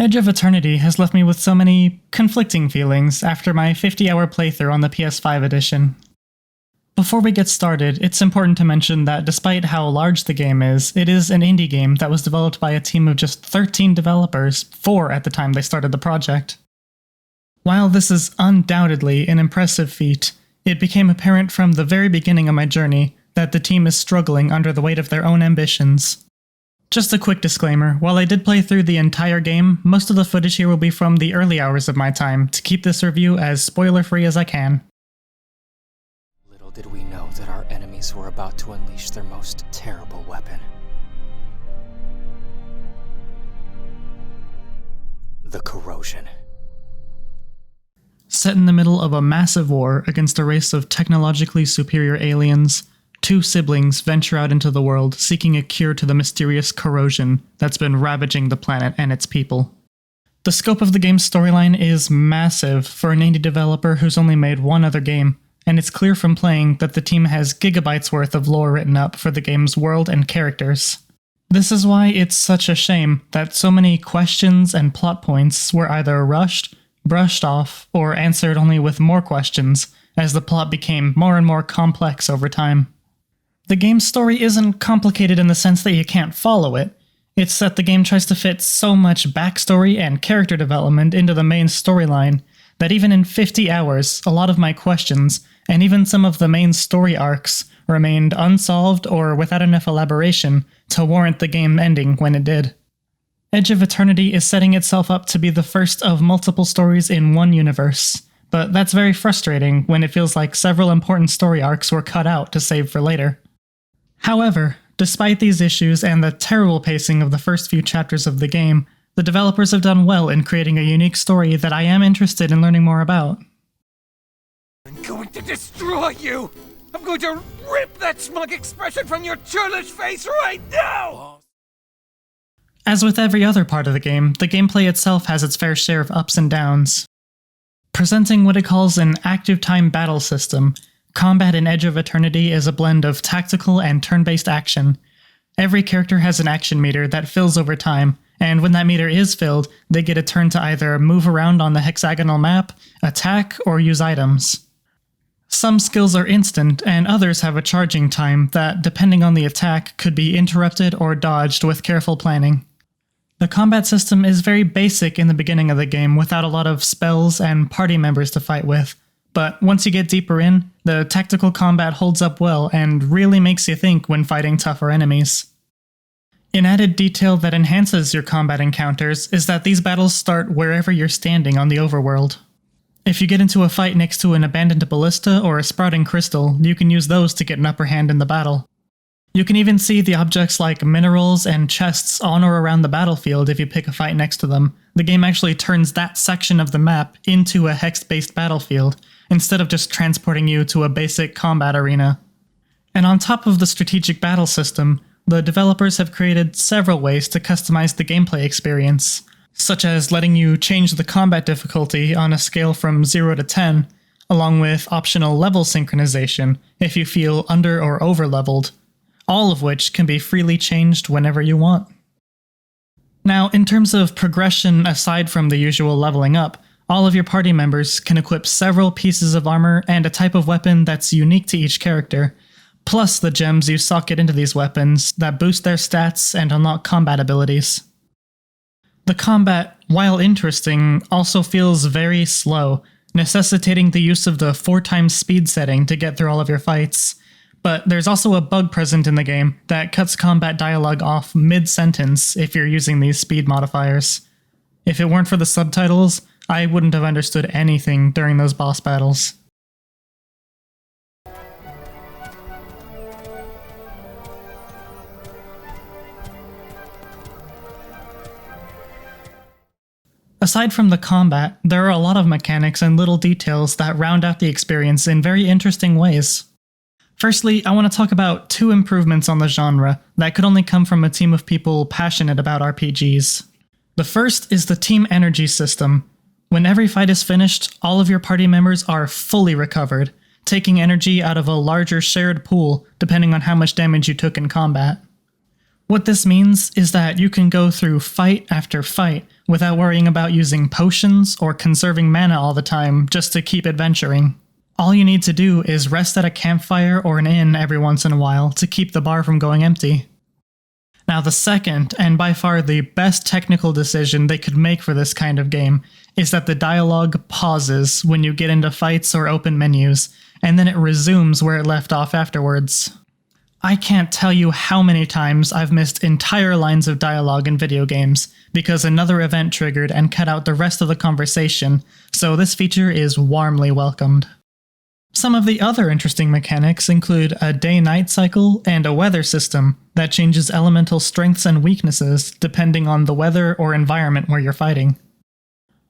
Edge of Eternity has left me with so many conflicting feelings after my 50-hour playthrough on the PS5 edition. Before we get started, it's important to mention that despite how large the game is, it is an indie game that was developed by a team of just 13 developers, 4 at the time they started the project. While this is undoubtedly an impressive feat, it became apparent from the very beginning of my journey that the team is struggling under the weight of their own ambitions. Just a quick disclaimer, while I did play through the entire game, most of the footage here will be from the early hours of my time to keep this review as spoiler-free as I can. Little did we know that our enemies were about to unleash their most terrible weapon. The corrosion. Set in the middle of a massive war against a race of technologically superior aliens, 2 siblings venture out into the world seeking a cure to the mysterious corrosion that's been ravaging the planet and its people. The scope of the game's storyline is massive for an indie developer who's only made one other game, and it's clear from playing that the team has gigabytes worth of lore written up for the game's world and characters. This is why it's such a shame that so many questions and plot points were either rushed, brushed off, or answered only with more questions, as the plot became more and more complex over time. The game's story isn't complicated in the sense that you can't follow it. It's that the game tries to fit so much backstory and character development into the main storyline that even in 50 hours, a lot of my questions, and even some of the main story arcs, remained unsolved or without enough elaboration to warrant the game ending when it did. Edge of Eternity is setting itself up to be the first of multiple stories in one universe, but that's very frustrating when it feels like several important story arcs were cut out to save for later. However, despite these issues and the terrible pacing of the first few chapters of the game, the developers have done well in creating a unique story that I am interested in learning more about. I'm going to destroy you! I'm going to rip that smug expression from your churlish face right now! As with every other part of the gameplay itself has its fair share of ups and downs. Presenting what it calls an active time battle system, combat in Edge of Eternity is a blend of tactical and turn-based action. Every character has an action meter that fills over time, and when that meter is filled, they get a turn to either move around on the hexagonal map, attack, or use items. Some skills are instant, and others have a charging time that, depending on the attack, could be interrupted or dodged with careful planning. The combat system is very basic in the beginning of the game without a lot of spells and party members to fight with, but once you get deeper in, the tactical combat holds up well and really makes you think when fighting tougher enemies. An added detail that enhances your combat encounters is that these battles start wherever you're standing on the overworld. If you get into a fight next to an abandoned ballista or a sprouting crystal, you can use those to get an upper hand in the battle. You can even see the objects like minerals and chests on or around the battlefield if you pick a fight next to them. The game actually turns that section of the map into a hex-based battlefield, instead of just transporting you to a basic combat arena. And on top of the strategic battle system, the developers have created several ways to customize the gameplay experience, such as letting you change the combat difficulty on a scale from 0 to 10, along with optional level synchronization if you feel under or over-leveled, all of which can be freely changed whenever you want. Now, in terms of progression aside from the usual leveling up, all of your party members can equip several pieces of armor and a type of weapon that's unique to each character, plus the gems you socket into these weapons that boost their stats and unlock combat abilities. The combat, while interesting, also feels very slow, necessitating the use of the 4x speed setting to get through all of your fights. But there's also a bug present in the game that cuts combat dialogue off mid-sentence if you're using these speed modifiers. If it weren't for the subtitles, I wouldn't have understood anything during those boss battles. Aside from the combat, there are a lot of mechanics and little details that round out the experience in very interesting ways. Firstly, I want to talk about 2 improvements on the genre that could only come from a team of people passionate about RPGs. The first is the team energy system. When every fight is finished, all of your party members are fully recovered, taking energy out of a larger shared pool depending on how much damage you took in combat. What this means is that you can go through fight after fight without worrying about using potions or conserving mana all the time just to keep adventuring. All you need to do is rest at a campfire or an inn every once in a while to keep the bar from going empty. Now the second, and by far the best technical decision they could make for this kind of game, is that the dialogue pauses when you get into fights or open menus, and then it resumes where it left off afterwards. I can't tell you how many times I've missed entire lines of dialogue in video games because another event triggered and cut out the rest of the conversation, so this feature is warmly welcomed. Some of the other interesting mechanics include a day-night cycle and a weather system that changes elemental strengths and weaknesses depending on the weather or environment where you're fighting.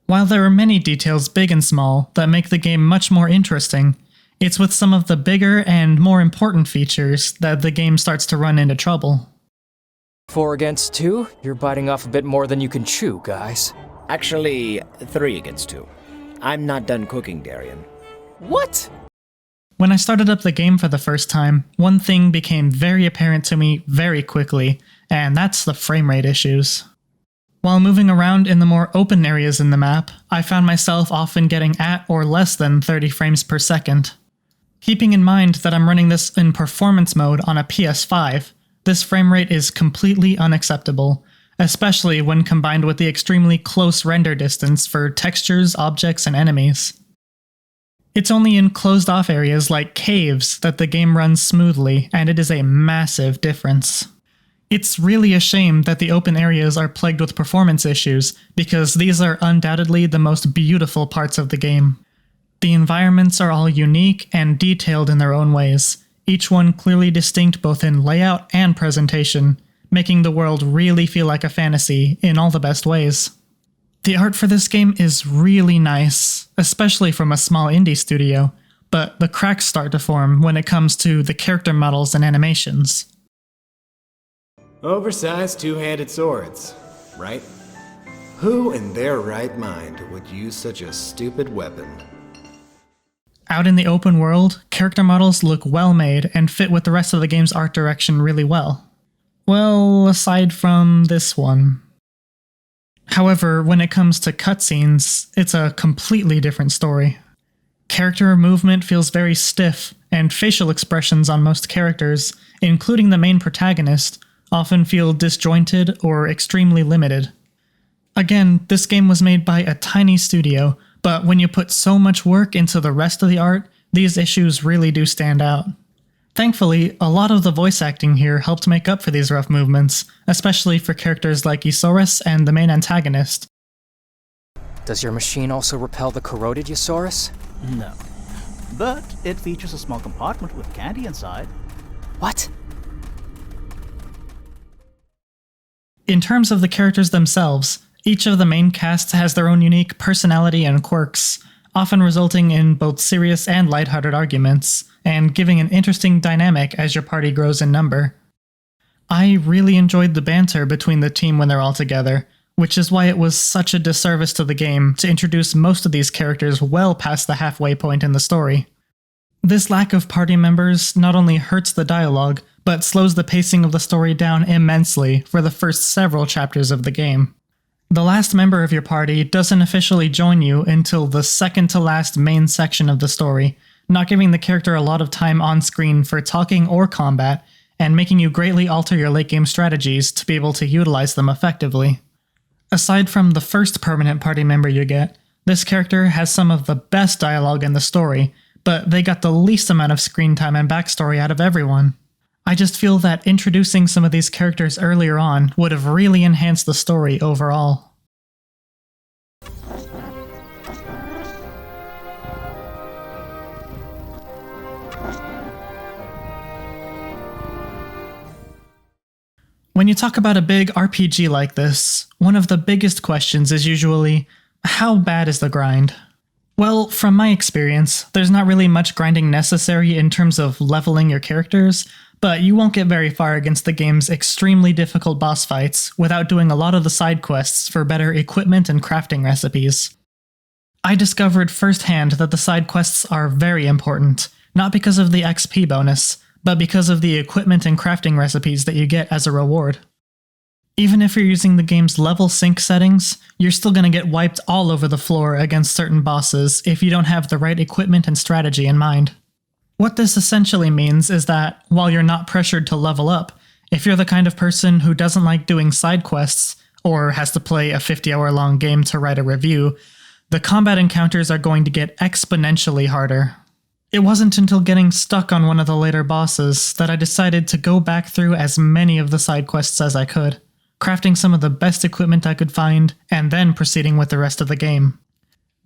While there are many details big and small that make the game much more interesting, it's with some of the bigger and more important features that the game starts to run into trouble. 4 against 2? You're biting off a bit more than you can chew, guys. Actually, 3 against 2. I'm not done cooking, Darian. What? When I started up the game for the first time, one thing became very apparent to me very quickly, and that's the frame rate issues. While moving around in the more open areas in the map, I found myself often getting at or less than 30 frames per second. Keeping in mind that I'm running this in performance mode on a PS5, this frame rate is completely unacceptable, especially when combined with the extremely close render distance for textures, objects, and enemies. It's only in closed-off areas like caves that the game runs smoothly, and it is a massive difference. It's really a shame that the open areas are plagued with performance issues, because these are undoubtedly the most beautiful parts of the game. The environments are all unique and detailed in their own ways, each one clearly distinct both in layout and presentation, making the world really feel like a fantasy in all the best ways. The art for this game is really nice, especially from a small indie studio, but the cracks start to form when it comes to the character models and animations. Oversized two-handed swords, right? Who in their right mind would use such a stupid weapon? Out in the open world, character models look well made and fit with the rest of the game's art direction really well. Well, aside from this one. However, when it comes to cutscenes, it's a completely different story. Character movement feels very stiff, and facial expressions on most characters, including the main protagonist, often feel disjointed or extremely limited. Again, this game was made by a tiny studio, but when you put so much work into the rest of the art, these issues really do stand out. Thankfully, a lot of the voice acting here helped make up for these rough movements, especially for characters like Isaurus and the main antagonist. Does your machine also repel the corroded Isaurus? No. But it features a small compartment with candy inside. What? In terms of the characters themselves, each of the main casts has their own unique personality and quirks, often resulting in both serious and lighthearted arguments, and giving an interesting dynamic as your party grows in number. I really enjoyed the banter between the team when they're all together, which is why it was such a disservice to the game to introduce most of these characters well past the halfway point in the story. This lack of party members not only hurts the dialogue, but slows the pacing of the story down immensely for the first several chapters of the game. The last member of your party doesn't officially join you until the second to last main section of the story, not giving the character a lot of time on screen for talking or combat, and making you greatly alter your late game strategies to be able to utilize them effectively. Aside from the first permanent party member you get, this character has some of the best dialogue in the story, but they got the least amount of screen time and backstory out of everyone. I just feel that introducing some of these characters earlier on would have really enhanced the story overall. When you talk about a big RPG like this, one of the biggest questions is usually, how bad is the grind? Well, from my experience, there's not really much grinding necessary in terms of leveling your characters, but you won't get very far against the game's extremely difficult boss fights without doing a lot of the side quests for better equipment and crafting recipes. I discovered firsthand that the side quests are very important, not because of the XP bonus, but because of the equipment and crafting recipes that you get as a reward. Even if you're using the game's level sync settings, you're still going to get wiped all over the floor against certain bosses if you don't have the right equipment and strategy in mind. What this essentially means is that, while you're not pressured to level up, if you're the kind of person who doesn't like doing side quests, or has to play a 50-hour-long game to write a review, the combat encounters are going to get exponentially harder. It wasn't until getting stuck on one of the later bosses that I decided to go back through as many of the side quests as I could, crafting some of the best equipment I could find, and then proceeding with the rest of the game.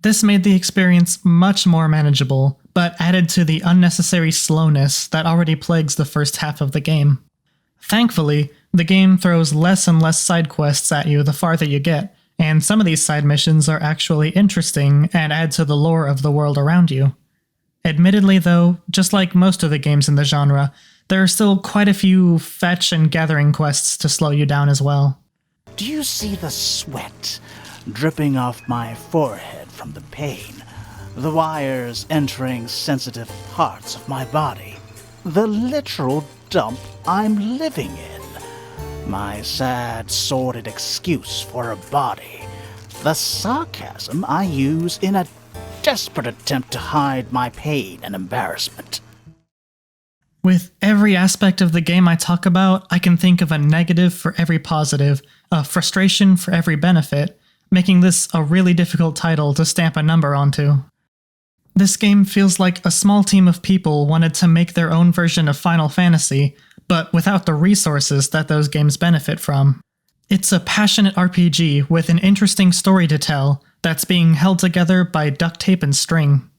This made the experience much more manageable, but added to the unnecessary slowness that already plagues the first half of the game. Thankfully, the game throws less and less side quests at you the farther you get, and some of these side missions are actually interesting and add to the lore of the world around you. Admittedly though, just like most of the games in the genre, there are still quite a few fetch and gathering quests to slow you down as well. Do you see the sweat dripping off my forehead from the pain? The wires entering sensitive parts of my body? The literal dump I'm living in? My sad, sordid excuse for a body? The sarcasm I use in a desperate attempt to hide my pain and embarrassment? With every aspect of the game I talk about, I can think of a negative for every positive, a frustration for every benefit, making this a really difficult title to stamp a number onto. This game feels like a small team of people wanted to make their own version of Final Fantasy, but without the resources that those games benefit from. It's a passionate RPG with an interesting story to tell that's being held together by duct tape and string.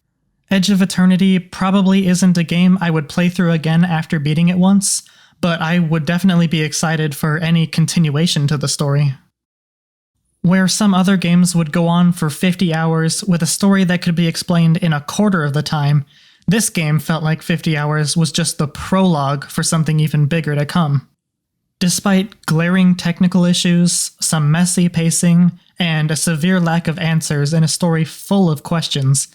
Edge of Eternity probably isn't a game I would play through again after beating it once, but I would definitely be excited for any continuation to the story. Where some other games would go on for 50 hours with a story that could be explained in a quarter of the time, this game felt like 50 hours was just the prologue for something even bigger to come. Despite glaring technical issues, some messy pacing, and a severe lack of answers in a story full of questions,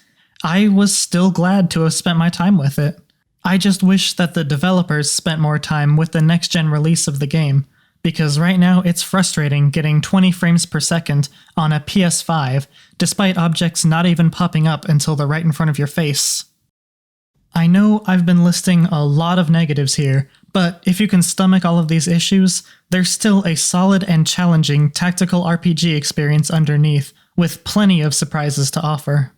I was still glad to have spent my time with it. I just wish that the developers spent more time with the next-gen release of the game, because right now it's frustrating getting 20 frames per second on a PS5, despite objects not even popping up until they're right in front of your face. I know I've been listing a lot of negatives here, but if you can stomach all of these issues, there's still a solid and challenging tactical RPG experience underneath, with plenty of surprises to offer.